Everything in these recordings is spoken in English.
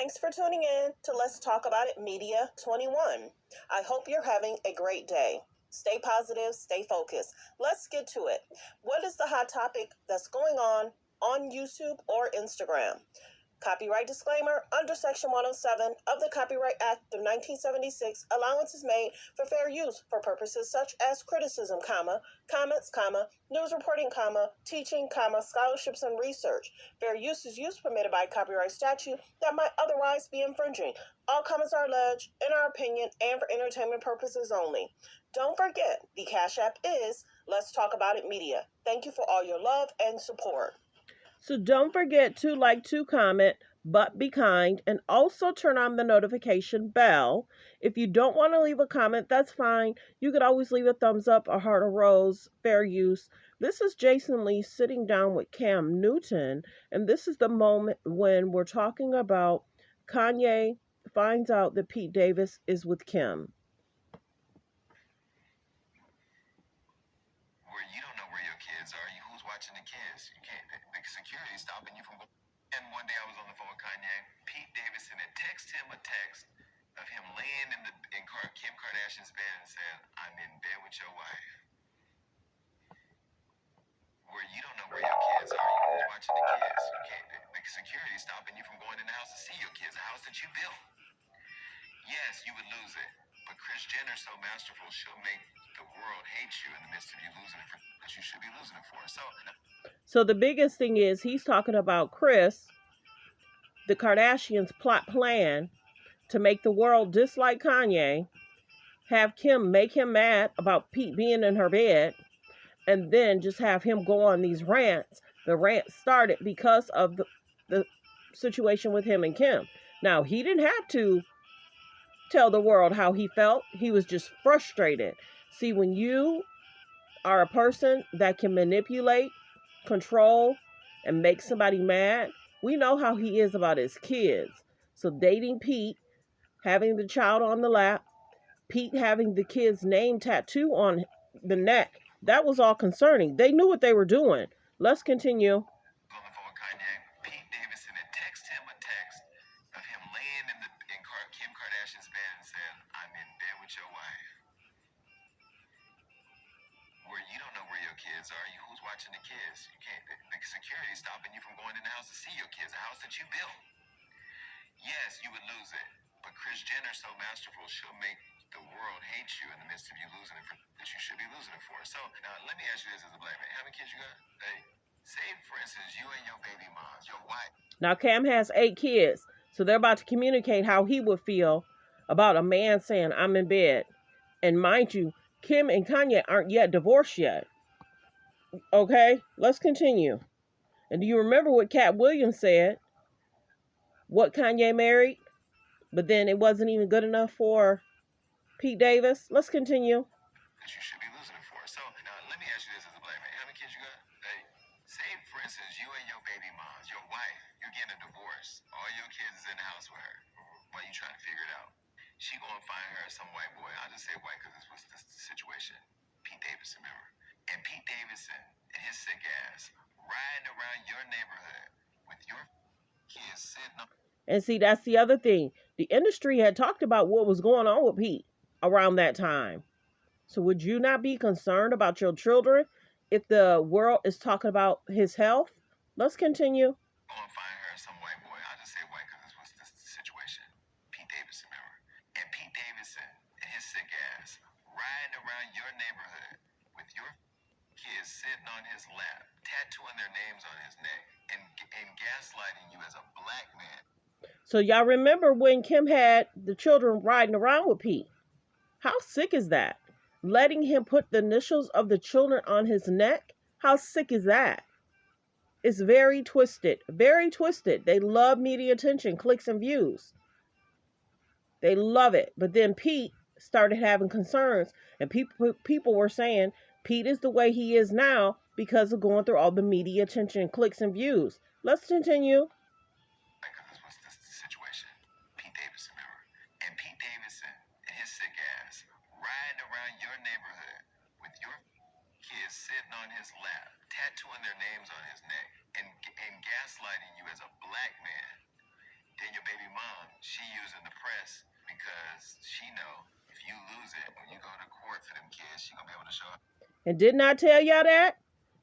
Thanks for tuning in to Let's Talk About It Media 21. I hope you're having a great day. Stay positive, stay focused. Let's get to it. What is the hot topic that's going on YouTube or Instagram? Copyright disclaimer. Under Section 107 of the Copyright Act of 1976, allowance is made for fair use for purposes such as criticism, comments, news reporting, teaching, scholarships and research. Fair use is use permitted by copyright statute that might otherwise be infringing. All comments are alleged, in our opinion, and for entertainment purposes only. Don't forget, the Cash App is Let's Talk About It Media. Thank you for all your love and support. So don't forget to like, to comment, but be kind, and also turn on the notification bell. If you don't want to leave a comment, that's fine. You could always leave a thumbs up, a heart, a rose, fair use. This is Jason Lee sitting down with Cam Newton, and this is the moment when we're talking about Kanye finds out that Pete Davis is with Kim. Where you don't know where your kids are, who's watching the kids? You can't. The security is stopping you from going. And one day I was on the phone with Kanye. Pete Davidson had texted him a text of him laying in Kim Kardashian's bed and said, "I'm in bed with your wife." Where you don't know where your kids are, who's watching the kids? You can't. The security is stopping you from going in the house to see your kids, a house that you built. Yes, you would lose it, but Kris Jenner's so masterful, she'll make the world hate you in the midst of you losing it that you should be losing it for. So the biggest thing is he's talking about Kris, the Kardashians' plan to make the world dislike Kanye, have Kim make him mad about Pete being in her bed, and then just have him go on these rants. The rant started because of the situation with him and Kim. Now, he didn't have to tell the world how he felt. He was just frustrated. See, when you are a person that can manipulate, control, and make somebody mad, we know how he is about his kids. So dating Pete, having the child on the lap, Pete having the kid's name tattoo on the neck, that was all concerning. They knew what they were doing. Let's continue. On the phone with Kanye, Pete Davidson had texted him a text of him laying in Kim Kardashian's bed and said, "I'm in bed with your wife." Where you don't know where your kids are, who's watching the kids? You can't. The security is stopping you from going in the house to see your kids, a house that you built. Yes, you would lose it, but Kris Jenner's so masterful, she'll make the world hate you in the midst of you losing it that you should be losing it for. So now let me ask you this as a black man: how many kids you got? Hey, say for instance you and your baby moms, your wife. Now Cam has 8 kids, so they're about to communicate how he would feel about a man saying, "I'm in bed." And mind you, Kim and Kanye aren't yet divorced yet. Okay, let's continue. And do you remember what Cat Williams said? What Kanye married, but then it wasn't even good enough for Pete Davis. Let's continue. That you should be losing it for. So now let me ask you this as a black man: how many kids you got? Hey, say for instance you and your baby moms, your wife, you're getting a divorce. All your kids is in the house with her. While you trying to figure it out, she gonna find her some white boy. I'll just say white because this was the situation. Pete Davidson, remember? And Pete Davidson and his sick ass riding around your neighborhood with your kids sitting up. And see, that's the other thing. The industry had talked about what was going on with Pete around that time. So would you not be concerned about your children if the world is talking about his health? Let's continue. Go and find her some white boy. I'll just say white because this was the situation. Pete Davidson, remember? And Pete Davidson and his sick ass riding around your neighborhood with your kids sitting on his lap, tattooing their names on his neck, and gaslighting you as a black man. So y'all remember when Kim had the children riding around with Pete? How sick is that? Letting him put the initials of the children on his neck? How sick is that? It's very twisted. Very twisted. They love media attention, clicks and views. They love it. But then Pete started having concerns. And people were saying Pete is the way he is now because of going through all the media attention, clicks and views. Let's continue. Because this was the situation. Pete Davidson, remember? And Pete Davidson and his sick ass riding around your neighborhood with your kids sitting on his lap, tattooing their names on his neck, and gaslighting you as a black man. Then your baby mom she using the press because she know if you lose it when you go to court for them kids, she gonna be able to show up. And didn't I tell y'all that?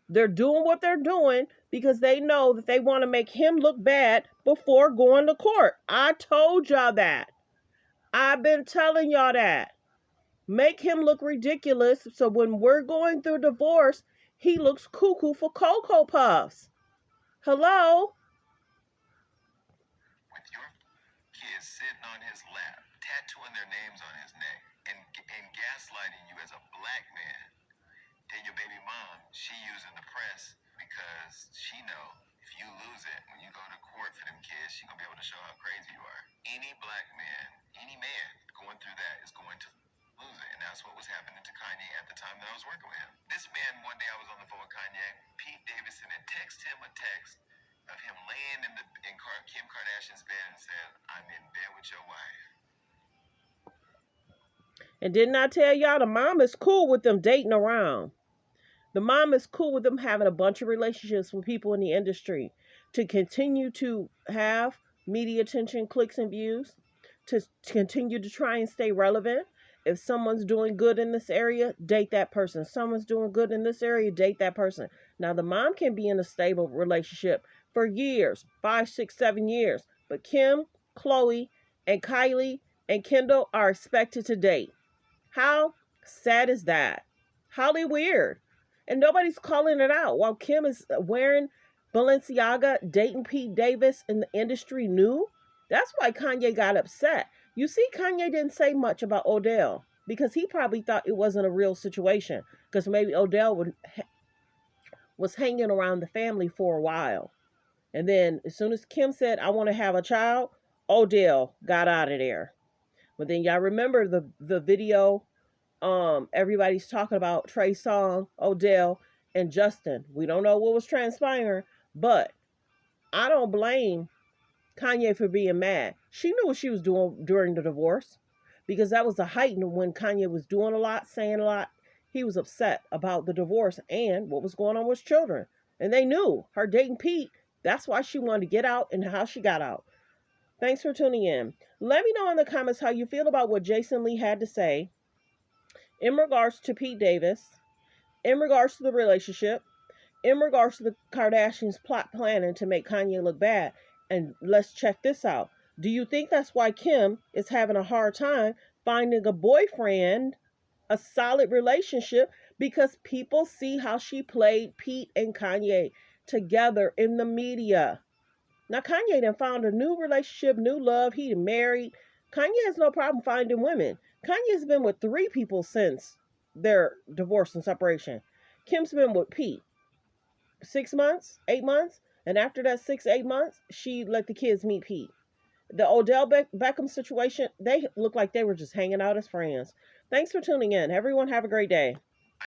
They're doing what they're doing because they know that they want to make him look bad before going to court. I told y'all that. I've been telling y'all that. Make him look ridiculous so when we're going through divorce, he looks cuckoo for Cocoa Puffs. Hello? With your kids sitting on his lap, tattooing their names on his neck, and gaslighting you as a black man. Then your baby mom, she using the press because she know if you lose it when you go to court for them kids, she gonna be able to show how crazy you are. Any black man, any man going through that is going to lose it, and that's what was happening to Kanye at the time that I was working with him. This man, one day I was on the phone with Kanye, Pete Davidson had texted him a text of him laying in Kim Kardashian's bed and said, "I'm in bed with your wife." And didn't I tell y'all the mom is cool with them dating around? The mom is cool with them having a bunch of relationships with people in the industry to continue to have media attention, clicks, and views, to continue to try and stay relevant. If someone's doing good in this area, date that person. Someone's doing good in this area, date that person. Now, the mom can be in a stable relationship for years, 5, 6, 7 years. But Kim, Chloe, and Kylie, and Kendall are expected to date. How sad is that? Highly weird. And nobody's calling it out. While Kim is wearing Balenciaga, dating Pete Davis, and the industry knew. That's why Kanye got upset. You see, Kanye didn't say much about Odell because he probably thought it wasn't a real situation. Because maybe Odell was hanging around the family for a while. And then as soon as Kim said, "I want to have a child," Odell got out of there. But then y'all remember the video, everybody's talking about Trey Songz, Odell, and Justin. We don't know what was transpiring, but I don't blame Kanye for being mad. She knew what she was doing during the divorce because that was the height when Kanye was doing a lot, saying a lot. He was upset about the divorce and what was going on with children. And they knew her dating Pete. That's why she wanted to get out and how she got out. Thanks for tuning in. Let me know in the comments how you feel about what Jason Lee had to say in regards to Pete Davis, in regards to the relationship, in regards to the Kardashians' plot planning to make Kanye look bad. And let's check this out. Do you think that's why Kim is having a hard time finding a boyfriend, a solid relationship? Because people see how she played Pete and Kanye together in the media. Now, Kanye done found a new relationship, new love. He married. Kanye has no problem finding women. Kanye's been with 3 people since their divorce and separation. Kim's been with Pete 6 months, 8 months. And after that 6, 8 months, she let the kids meet Pete. The Odell Beckham situation, they look like they were just hanging out as friends. Thanks for tuning in. Everyone have a great day.